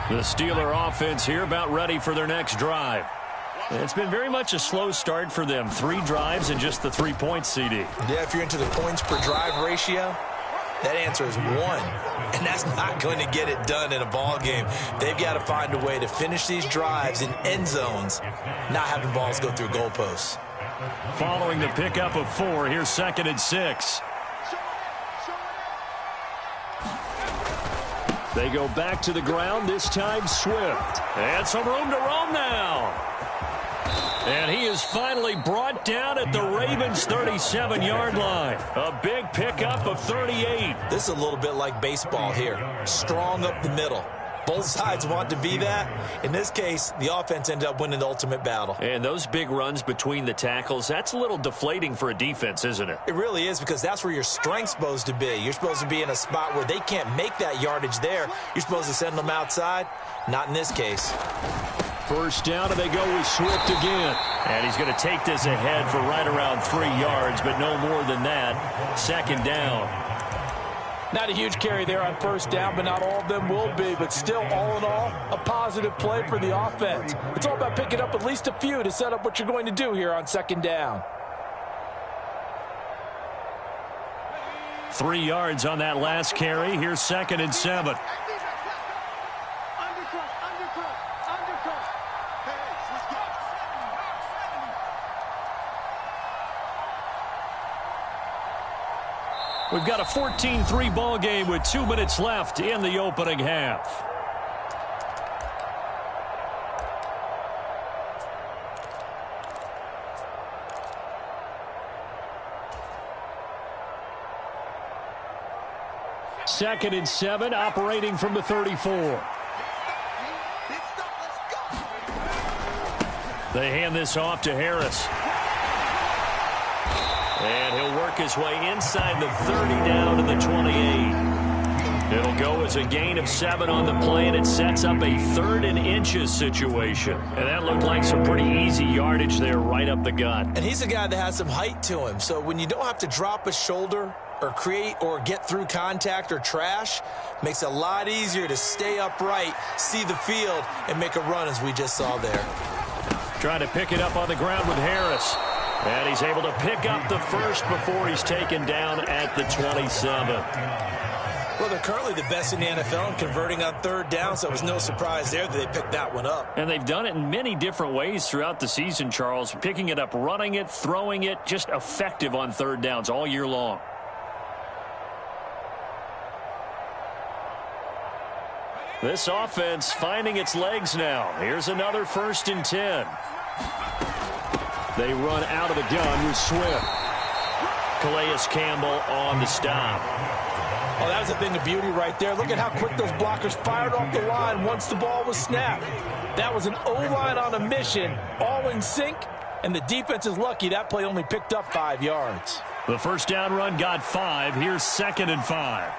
The Steeler offense here about ready for their next drive. It's been very much a slow start for them. 3 drives and just the 3 points, CD. Yeah, if you're into the points per drive ratio, that answer is 1. And that's not going to get it done in a ball game. They've got to find a way to finish these drives in end zones, not having balls go through goalposts. Following the pickup of 4, here's 2nd and 6. They go back to the ground, this time Swift. And some room to roam now. And he is finally brought down at the Ravens' 37-yard line. A big pickup of 38. This is a little bit like baseball here. Strong up the middle. Both sides want to be that. In this case, the offense ended up winning the ultimate battle. And those big runs between the tackles, that's a little deflating for a defense, isn't it? It really is, because that's where your strength's supposed to be. You're supposed to be in a spot where they can't make that yardage there. You're supposed to send them outside. Not in this case. First down, and they go with Swift again. And he's going to take this ahead for right around 3 yards, but no more than that. 2nd down. Not a huge carry there on first down, but not all of them will be. But still, all in all, a positive play for the offense. It's all about picking up at least a few to set up what you're going to do here on 2nd down. 3 yards on that last carry. Here's 2nd and 7. We've got a 14-3 ball game with 2 minutes left in the opening half. Second and 7, operating from the 34. They hand this off to Harris. And he'll work his way inside the 30 down to the 28. It'll go as a gain of 7 on the play, and it sets up a 3rd and inches situation. And that looked like some pretty easy yardage there right up the gut. And he's a guy that has some height to him. So when you don't have to drop a shoulder or create or get through contact or trash, makes it a lot easier to stay upright, see the field, and make a run as we just saw there. Trying to pick it up on the ground with Harris. And he's able to pick up the first before he's taken down at the 27. Well, they're currently the best in the NFL in converting on 3rd down, so it was no surprise there that they picked that one up. And they've done it in many different ways throughout the season, Charles. Picking it up, running it, throwing it, just effective on 3rd downs all year long. This offense finding its legs now. Here's another 1st and 10. They run out of the gun with Swift. Calais Campbell on the stop. Oh, that was a thing of beauty right there. Look at how quick those blockers fired off the line once the ball was snapped. That was an O-line on a mission, all in sync, and the defense is lucky that play only picked up 5 yards. The first down run got 5. Here's 2nd and 5.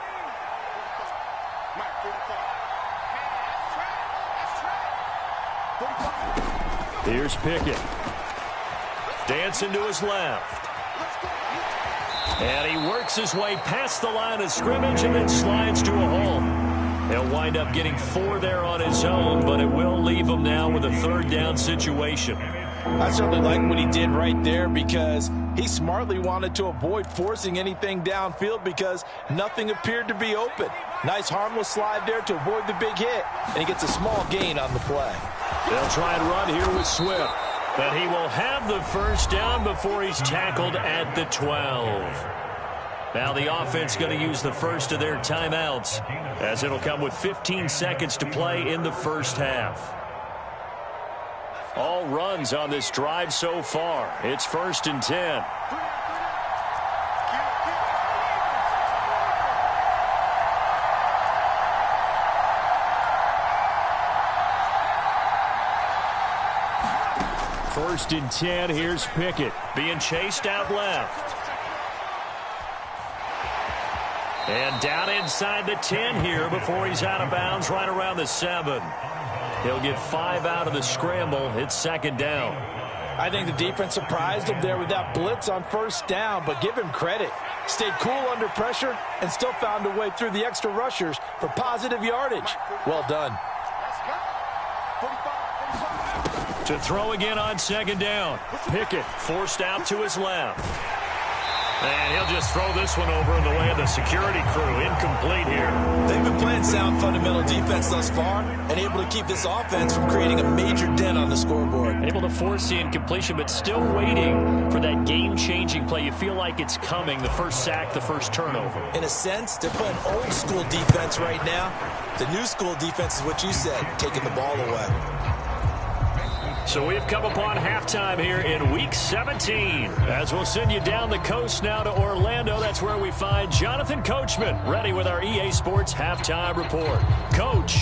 Here's Pickett. Dancing to his left. And he works his way past the line of scrimmage and then slides to a hole. He'll wind up getting 4 there on his own, but it will leave him now with a 3rd down situation. I certainly like what he did right there, because he smartly wanted to avoid forcing anything downfield because nothing appeared to be open. Nice harmless slide there to avoid the big hit, and he gets a small gain on the play. They'll try and run here with Swift. But he will have the first down before he's tackled at the 12. Now the offense going to use the first of their timeouts, as it'll come with 15 seconds to play in the first half. All runs on this drive so far. It's 1st and 10. First and 10, here's Pickett being chased out left. And down inside the 10 here before he's out of bounds right around the 7. He'll get 5 out of the scramble. It's 2nd down. I think the defense surprised him there with that blitz on first down, but give him credit. Stayed cool under pressure and still found a way through the extra rushers for positive yardage. Well done. To throw again on second down. Pickett forced out to his left. And he'll just throw this one over in the way of the security crew. Incomplete here. They've been playing sound fundamental defense thus far and able to keep this offense from creating a major dent on the scoreboard. Able to force the incompletion, but still waiting for that game-changing play. You feel like it's coming, the first sack, the first turnover. In a sense, they're playing old-school defense right now. The new-school defense is what you said, taking the ball away. So we've come upon halftime here in Week 17. As we'll send you down the coast now to Orlando, that's where we find Jonathan Coachman, ready with our EA Sports Halftime Report. Coach.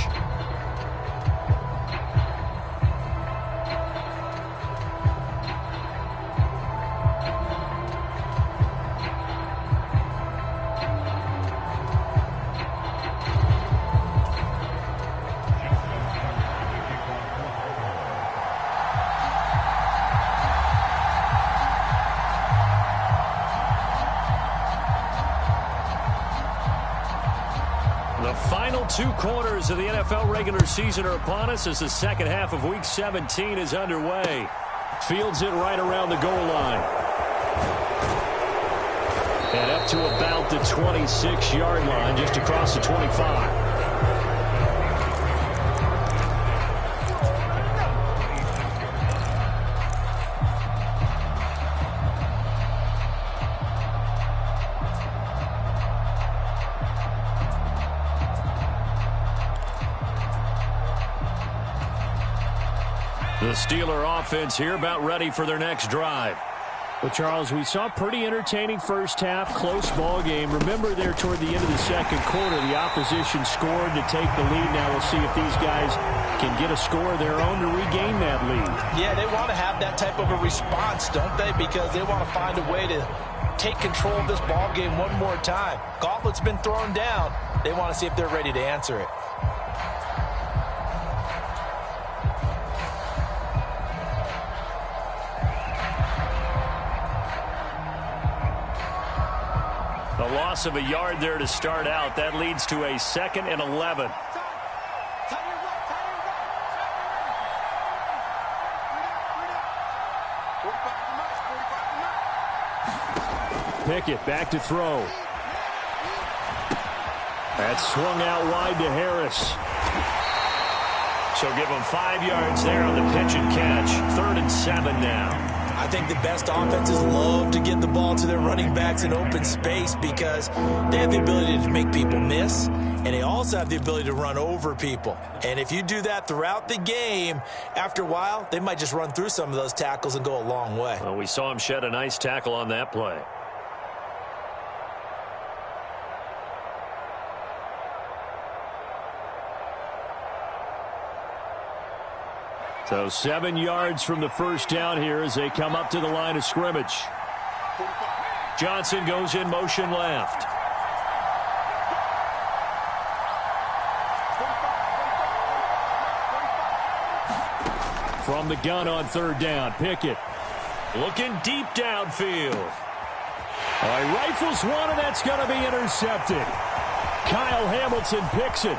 Final 2 quarters of the NFL regular season are upon us as the second half of Week 17 is underway. Fields it right around the goal line. And up to about the 26-yard line, just across the 25. The Steeler offense here about ready for their next drive. Well, Charles, we saw a pretty entertaining first half, close ball game. Remember there toward the end of the second quarter, the opposition scored to take the lead. Now we'll see if these guys can get a score of their own to regain that lead. Yeah, they want to have that type of a response, don't they? Because they want to find a way to take control of this ball game one more time. Gauntlet's been thrown down. They want to see if they're ready to answer it. A loss of a yard there to start out. That leads to a 2nd and 11. Pickett back to throw. That's swung out wide to Harris. So give him 5 yards there on the pitch and catch. 3rd and 7 now. I think the best offenses love to get the ball to their running backs in open space because they have the ability to make people miss, and they also have the ability to run over people. And if you do that throughout the game, after a while, they might just run through some of those tackles and go a long way. Well, we saw him shed a nice tackle on that play. So 7 yards from the first down here as they come up to the line of scrimmage. Johnson goes in motion left. From the gun on 3rd down, Pickett looking deep downfield. All right, rifles one, and that's going to be intercepted. Kyle Hamilton picks it.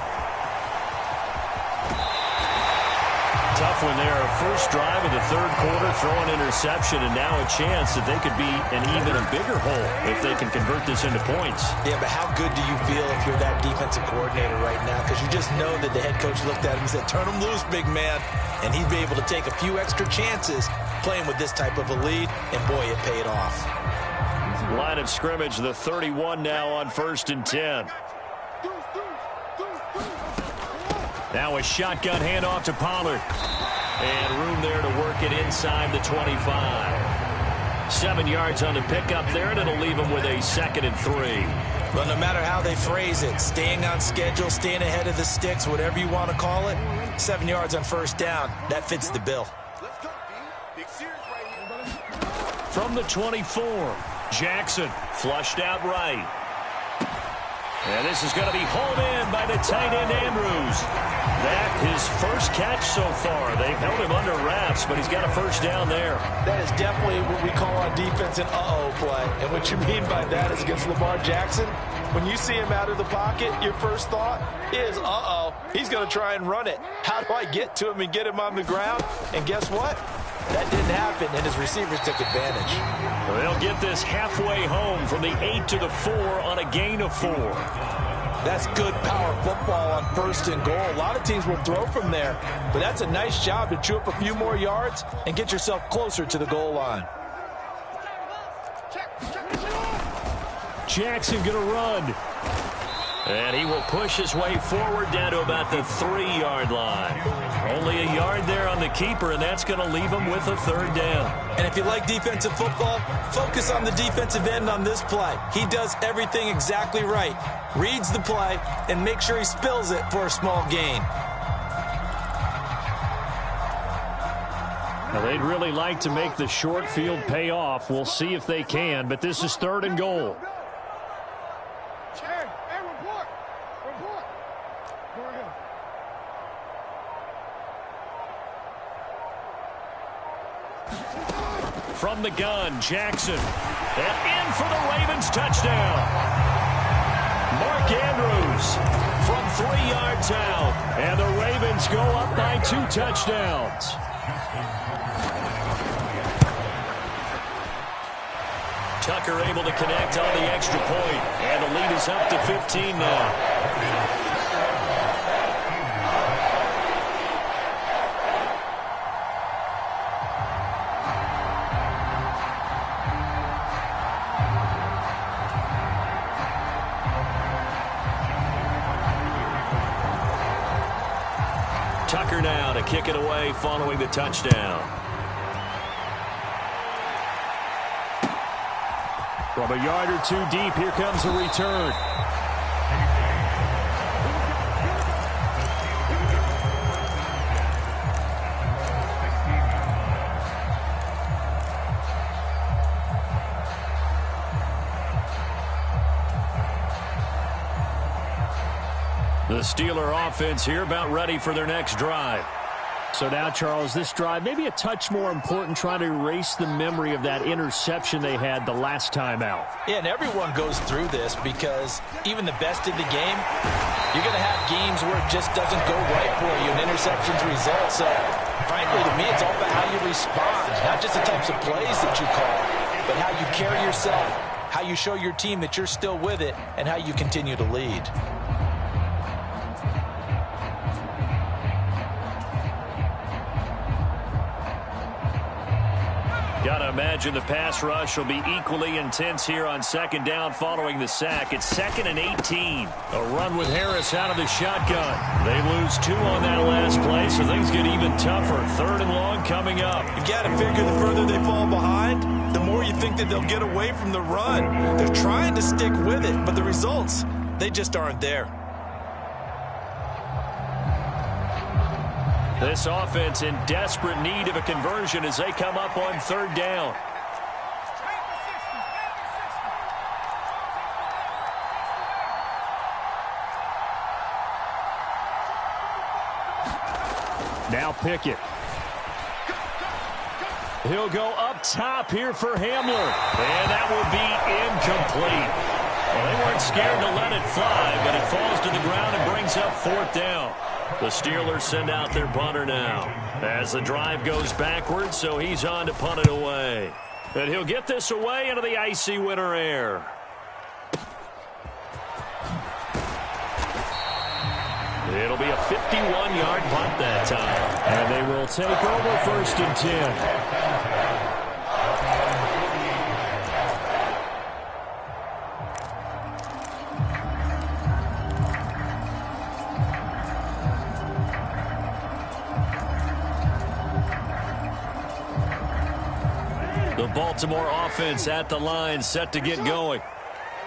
Tough one there. First drive of the 3rd quarter, throw an interception, and now a chance that they could be in even a bigger hole if they can convert this into points. Yeah, but how good do you feel if you're that defensive coordinator right now? Because you just know that the head coach looked at him and said, turn him loose, big man. And he'd be able to take a few extra chances playing with this type of a lead, and boy, it paid off. Line of scrimmage, the 31 now on 1st and 10. Now a shotgun handoff to Pollard. And room there to work it inside the 25. 7 yards on the pickup there, and it'll leave them with a 2nd and 3. Well, no matter how they phrase it, staying on schedule, staying ahead of the sticks, whatever you want to call it, 7 yards on 1st down, that fits the bill. From the 24, Jackson flushed out right. And this is going to be hauled in by the tight end Andrews. That his first catch so far. They've held him under wraps, but he's got a 1st down there. That is definitely what we call on defense an uh-oh play. And what you mean by that is against Lamar Jackson, When you see him out of the pocket, your first thought is, uh-oh, he's going to try and run it. How do I get to him and get him on the ground? And guess what? That didn't happen, and his receivers took advantage. They'll get this halfway home from the 8 to the 4 on a gain of 4. That's good power football on 1st and goal. A lot of teams will throw from there, but that's a nice job to chew up a few more yards and get yourself closer to the goal line. Jackson going to run. And he will push his way forward down to about the 3-yard line. Only a yard there on the keeper, and that's going to leave him with a 3rd down. And if you like defensive football, focus on the defensive end on this play. He does everything exactly right. Reads the play and makes sure he spills it for a small gain. Now, they'd really like to make the short field pay off. We'll see if they can, but this is 3rd and goal. From the gun, Jackson. And in for the Ravens touchdown. Mark Andrews from 3 yards out. And the Ravens go up by 2 touchdowns. Tucker able to connect on the extra point. And the lead is up to 15 now. Tucker now to kick it away following the touchdown. From a yard or 2 deep, here comes a return. The Steeler offense here about ready for their next drive. So now, Charles, this drive maybe a touch more important, trying to erase the memory of that interception they had the last time out. Yeah, and everyone goes through this because even the best in the game, you're going to have games where it just doesn't go right for you, and interceptions result. So, frankly, to me, it's all about how you respond, not just the types of plays that you call, but how you carry yourself, how you show your team that you're still with it, and how you continue to lead. Got to imagine the pass rush will be equally intense here on 2nd down following the sack. It's 2nd and 18. A run with Harris out of the shotgun. They lose 2 on that last play, so things get even tougher. 3rd and long coming up. You got to figure the further they fall behind, the more you think that they'll get away from the run. They're trying to stick with it, but the results, they just aren't there. This offense in desperate need of a conversion as they come up on 3rd down. Now Pickett. He'll go up top here for Hamler. And that will be incomplete. Well, they weren't scared to let it fly, but it falls to the ground and brings up 4th down. The Steelers send out their punter now as the drive goes backwards, so he's on to punt it away. And he'll get this away into the icy winter air. It'll be a 51-yard punt that time. And they will take over 1st and 10. The Baltimore offense at the line, set to get going.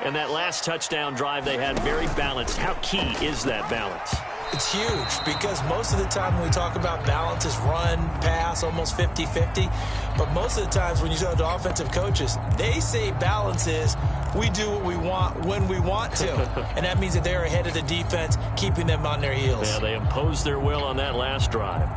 And that last touchdown drive they had very balanced. How key is that balance? It's huge because most of the time when we talk about balance is run, pass, almost 50-50. But most of the times when you talk to offensive coaches, they say balance is we do what we want when we want to. And that means that they're ahead of the defense, keeping them on their heels. Yeah, they imposed their will on that last drive.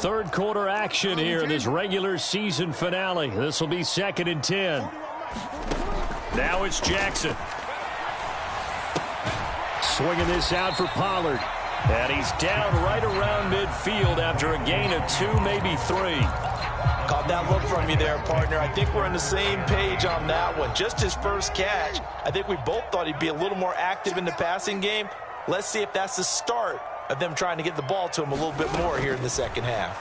third quarter action here in this regular season finale. This will be 2nd and 10. Now it's Jackson. Swinging this out for Pollard. And he's down right around midfield after a gain of 2, maybe 3. Caught that look from you there, partner. I think we're on the same page on that one. Just his first catch. I think we both thought he'd be a little more active in the passing game. Let's see if that's the start of them trying to get the ball to him a little bit more here in the second half.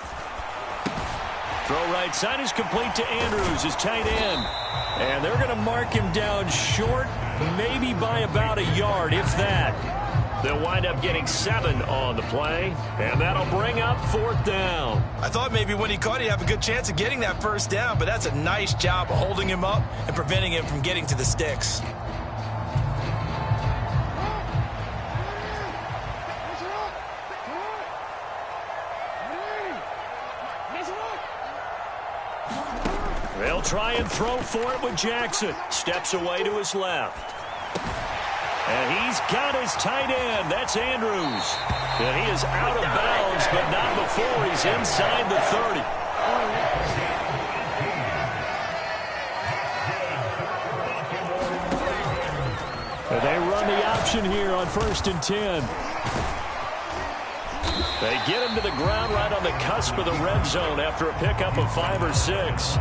Throw right side is complete to Andrews, his tight end. And they're going to mark him down short, maybe by about a yard, if that. They'll wind up getting 7 on the play, and that'll bring up 4th down. I thought maybe when he caught it, he'd have a good chance of getting that first down, but that's a nice job of holding him up and preventing him from getting to the sticks. They'll try and throw for it with Jackson. Steps away to his left. And he's got his tight end. That's Andrews. And he is out of bounds, but not before he's inside the 30. And they run the option here on 1st and 10. They get him to the ground right on the cusp of the red zone after a pickup of 5 or 6.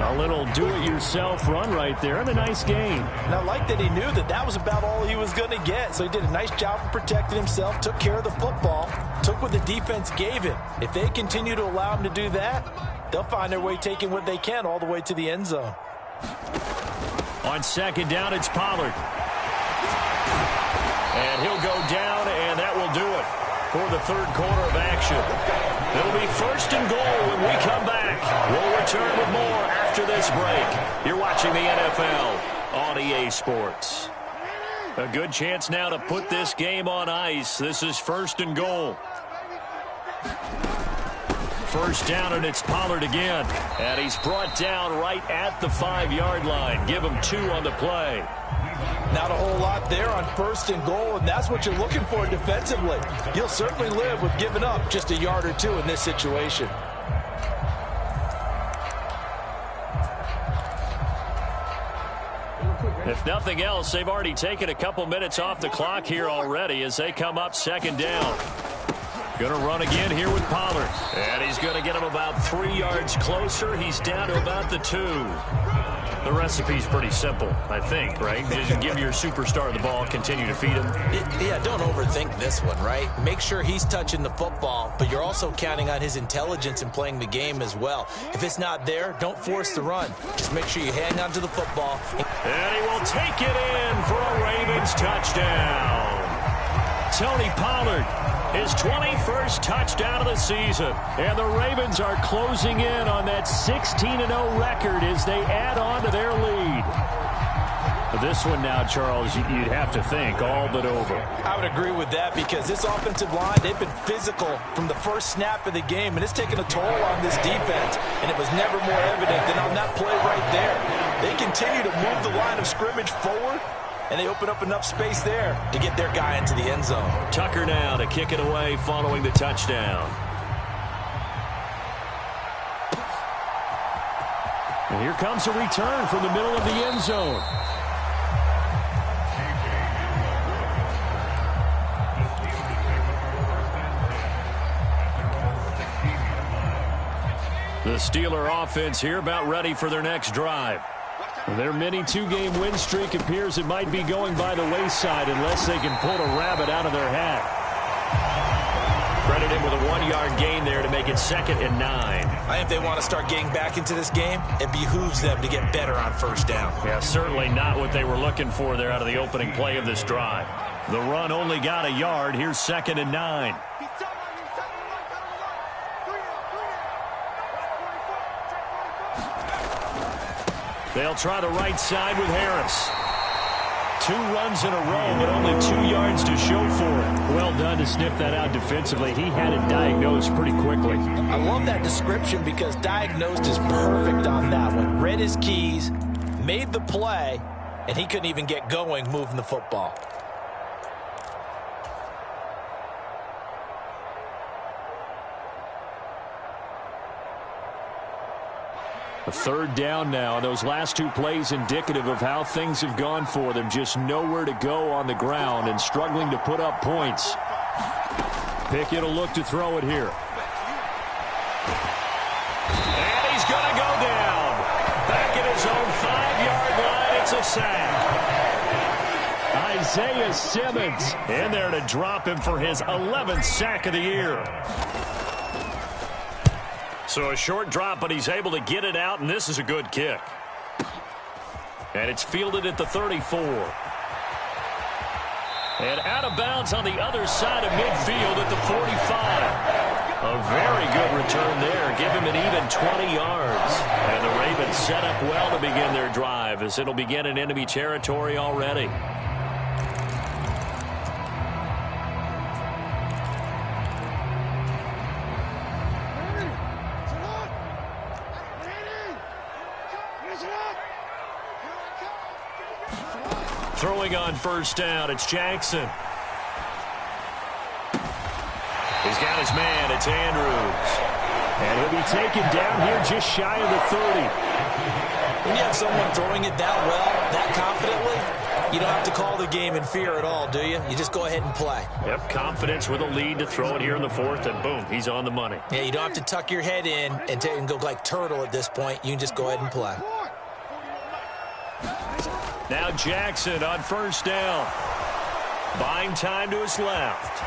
A little do-it-yourself run right there, and a nice gain. And I like that he knew that that was about all he was going to get. So he did a nice job of protecting himself, took care of the football, took what the defense gave him. If they continue to allow him to do that, they'll find their way taking what they can all the way to the end zone. On 2nd down, it's Pollard. And he'll go down, and that will do it for the third quarter of action. It'll be 1st and goal when we come back. We'll return with more after this break. You're watching the NFL on EA Sports. A good chance now to put this game on ice. This is 1st and goal. 1st down, and it's Pollard again. And he's brought down right at the 5-yard line. Give him 2 on the play. Not a whole lot there on 1st and goal, and that's what you're looking for defensively. You'll certainly live with giving up just a yard or 2 in this situation. If nothing else, they've already taken a couple minutes off the clock here already as they come up 2nd down. Going to run again here with Pollard. And he's going to get him about 3 yards closer. He's down to about the 2. The recipe's pretty simple, I think, right? Just give your superstar the ball, continue to feed him. Yeah, don't overthink this one, right? Make sure he's touching the football, but you're also counting on his intelligence in playing the game as well. If it's not there, don't force the run. Just make sure you hang on to the football. And he will take it in for a Ravens touchdown. Tony Pollard, his 21st touchdown of the season. And the Ravens are closing in on that 16-0 record as they add on to their lead. But this one now, Charles, you'd have to think all but over. I would agree with that because this offensive line, they've been physical from the first snap of the game, and it's taken a toll on this defense, and it was never more evident than on that play right there. They continue to move the line of scrimmage forward, and they open up enough space there to get their guy into the end zone. Tucker now to kick it away following the touchdown. And here comes a return from the middle of the end zone. The Steeler offense here about ready for their next drive. Their mini 2-game win streak appears it might be going by the wayside unless they can pull a rabbit out of their hat. Credit him with a 1-yard gain there to make it 2nd and 9. I think they want to start getting back into this game. It behooves them to get better on 1st down. Yeah, certainly not what they were looking for there out of the opening play of this drive. The run only got a yard. Here's 2nd and 9. They'll try the right side with Harris. 2 runs in a row, but only 2 yards to show for it. Well done to sniff that out defensively. He had it diagnosed pretty quickly. I love that description because diagnosed is perfect on that one. Read his keys, made the play, and he couldn't even get going moving the football. A third down now, and those last two plays indicative of how things have gone for them. Just nowhere to go on the ground and struggling to put up points. Pickett will look to throw it here. And he's going to go down. Back at his own 5-yard line, it's a sack. Isaiah Simmons in there to drop him for his 11th sack of the year. So a short drop, but he's able to get it out, and this is a good kick. And it's fielded at the 34. And out of bounds on the other side of midfield at the 45. A very good return there. Give him an even 20 yards. And the Ravens set up well to begin their drive as it'll begin in enemy territory already. Throwing on first down, it's Jackson. He's got his man, it's Andrews. And he'll be taken down here just shy of the 30. When you have someone throwing it that well, that confidently, you don't have to call the game in fear at all, do you? You just go ahead and play. Yep, confidence with a lead to throw it here in the fourth, and boom, he's on the money. Yeah, you don't have to tuck your head in and go like turtle at this point. You can just go ahead and play. Now Jackson on first down. Buying time to his left.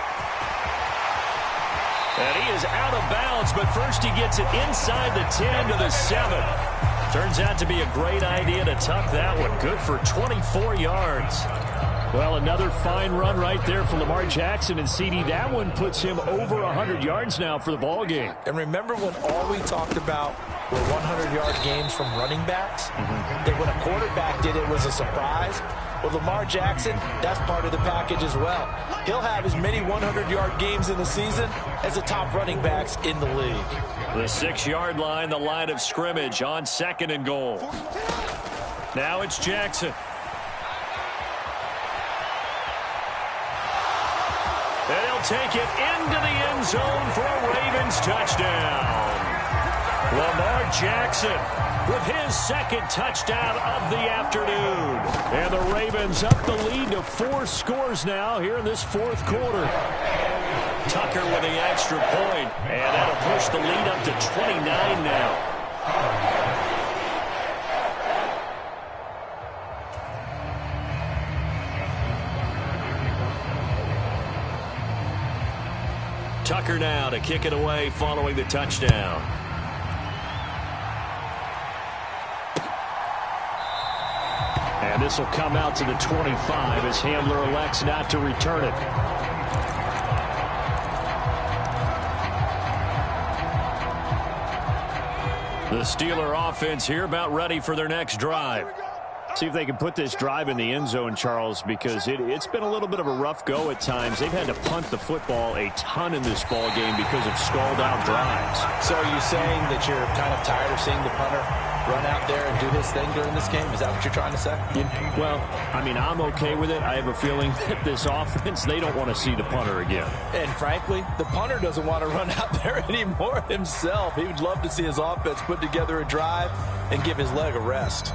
And he is out of bounds, but first he gets it inside the 10 to the 7. Turns out to be a great idea to tuck that one. Good for 24 yards. Well, another fine run right there for Lamar Jackson and CD. That one puts him over 100 yards now for the ball game. And remember when all we talked about were 100-yard games from running backs? That when a quarterback did it was a surprise? Well, Lamar Jackson, that's part of the package as well. He'll have as many 100-yard games in the season as the top running backs in the league. The 6-yard line, the line of scrimmage on 2nd and goal. Now it's Jackson. And he'll take it into the end zone for a Ravens touchdown. Lamar Jackson with his 2nd touchdown of the afternoon. And the Ravens up the lead to 4 scores now here in this 4th quarter. Tucker with the extra point, and that'll push the lead up to 29 now. Tucker now to kick it away following the touchdown. And this will come out to the 25 as Handler elects not to return it. The Steeler offense here about ready for their next drive. See if they can put this drive in the end zone, Charles, because it's been a little bit of a rough go at times. They've had to punt the football a ton in this ball game because of stalled-out drives. So are you saying that you're kind of tired of seeing the punter run out there and do his thing during this game? Is that what you're trying to say? Yeah, well, I mean, I'm okay with it. I have a feeling that this offense, they don't want to see the punter again. And frankly, the punter doesn't want to run out there anymore himself. He would love to see his offense put together a drive and give his leg a rest.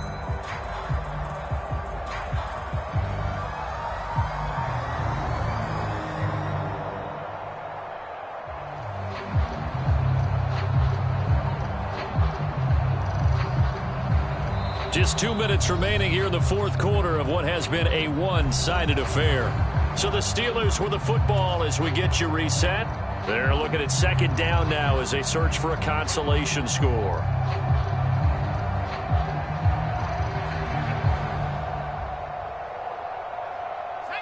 Just 2 minutes remaining here in the 4th quarter of what has been a one-sided affair. So the Steelers with the football as we get you reset. They're looking at 2nd down now as they search for a consolation score.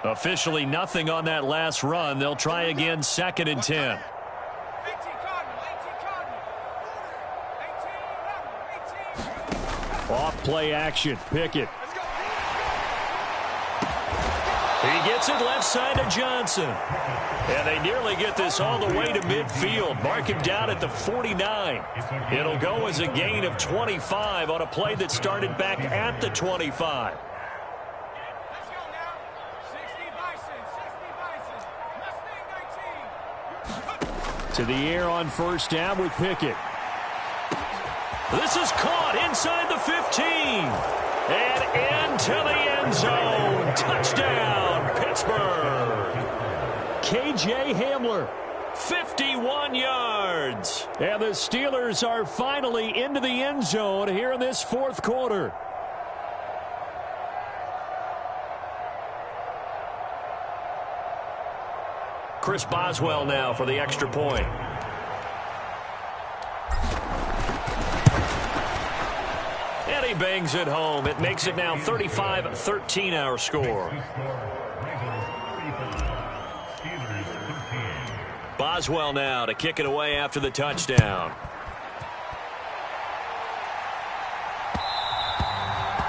Officially nothing on that last run. They'll try again 2nd and 10. Off play action. Pickett. He gets it left side to Johnson. And they nearly get this all the way to midfield. Mark him down at the 49. It'll go as a gain of 25 on a play that started back at the 25. To the air on first down with Pickett. This is caught inside the 15. And into the end zone. Touchdown, Pittsburgh. K.J. Hamler, 51 yards. And the Steelers are finally into the end zone here in this fourth quarter. Chris Boswell now for the extra point. And he bangs it home. It makes it now 35-13 our score. Boswell now to kick it away after the touchdown.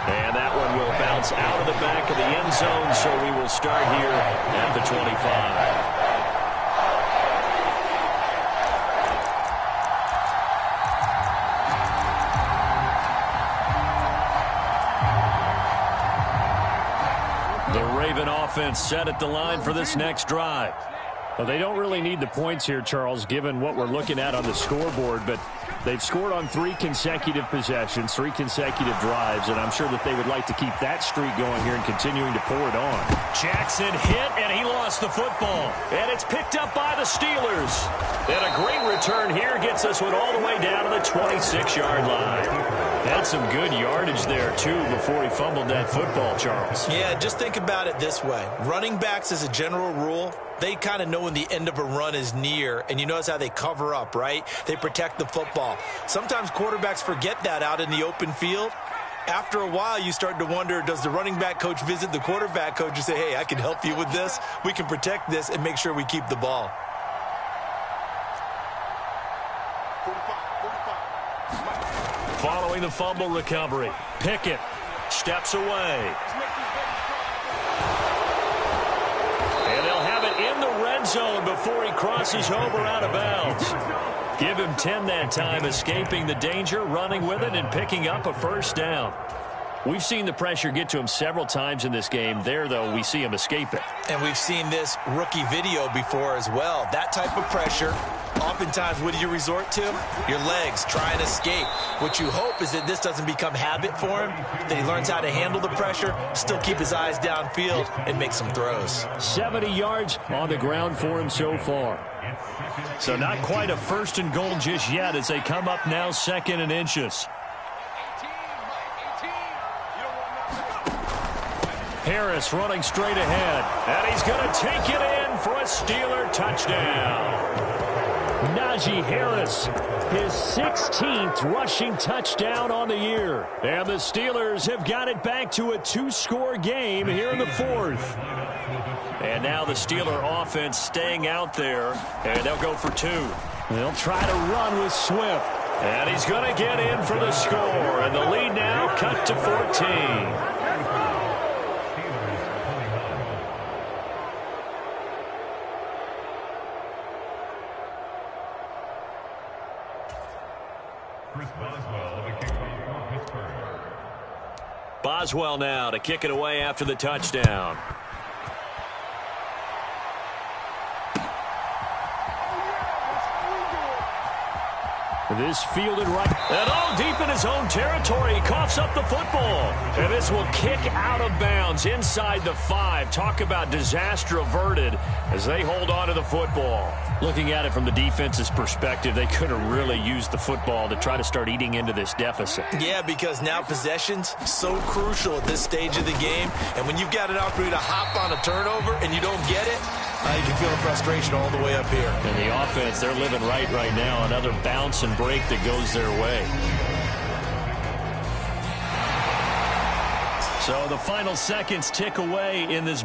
And that one will bounce out of the back of the end zone, so we will start here at the 25. The Raven offense set at the line for this next drive. Well, they don't really need the points here, Charles, given what we're looking at on the scoreboard, but they've scored on 3 consecutive possessions, 3 consecutive drives, and I'm sure that they would like to keep that streak going here and continuing to pour it on. Jackson hit, and he lost the football. And it's picked up by the Steelers. And a great return here gets us one all the way down to the 26-yard line. Had some good yardage there, too, before he fumbled that football, Charles. Yeah, just think about it this way. Running backs, as a general rule, they kind of know when the end of a run is near, and you notice how they cover up, right? They protect the football. Sometimes quarterbacks forget that out in the open field. After a while, you start to wonder, does the running back coach visit the quarterback coach and say, hey, I can help you with this. We can protect this and make sure we keep the ball. Following the fumble recovery, Pickett steps away. And they'll have it in the red zone before he crosses over out of bounds. Give him 10 that time, escaping the danger, running with it, and picking up a first down. We've seen the pressure get to him several times in this game. There, though, we see him escape it. And we've seen this rookie video before as well. That type of pressure, oftentimes, what do you resort to? Your legs, try and escape. What you hope is that this doesn't become habit for him, that he learns how to handle the pressure, still keep his eyes downfield, and make some throws. 70 yards on the ground for him so far. So not quite a first and goal just yet as they come up now 2nd and inches. Harris running straight ahead, and he's going to take it in for a Steeler touchdown. Najee Harris, his 16th rushing touchdown on the year. And the Steelers have got it back to a 2-score game here in the 4th. And now the Steeler offense staying out there, and they'll go for 2. They'll try to run with Swift. And he's going to get in for the score, and the lead now cut to 14. Boswell now to kick it away after the touchdown. This fielded right, and all deep in his own territory. He coughs up the football, and this will kick out of bounds inside the 5. Talk about disaster averted as they hold on to the football. Looking at it from the defense's perspective, they could have really used the football to try to start eating into this deficit. Yeah, because now possession's so crucial at this stage of the game, and when you've got an opportunity to hop on a turnover and you don't get it, you can feel the frustration all the way up here. And the offense, they're living right now. Another bounce and break that goes their way. So the final seconds tick away in this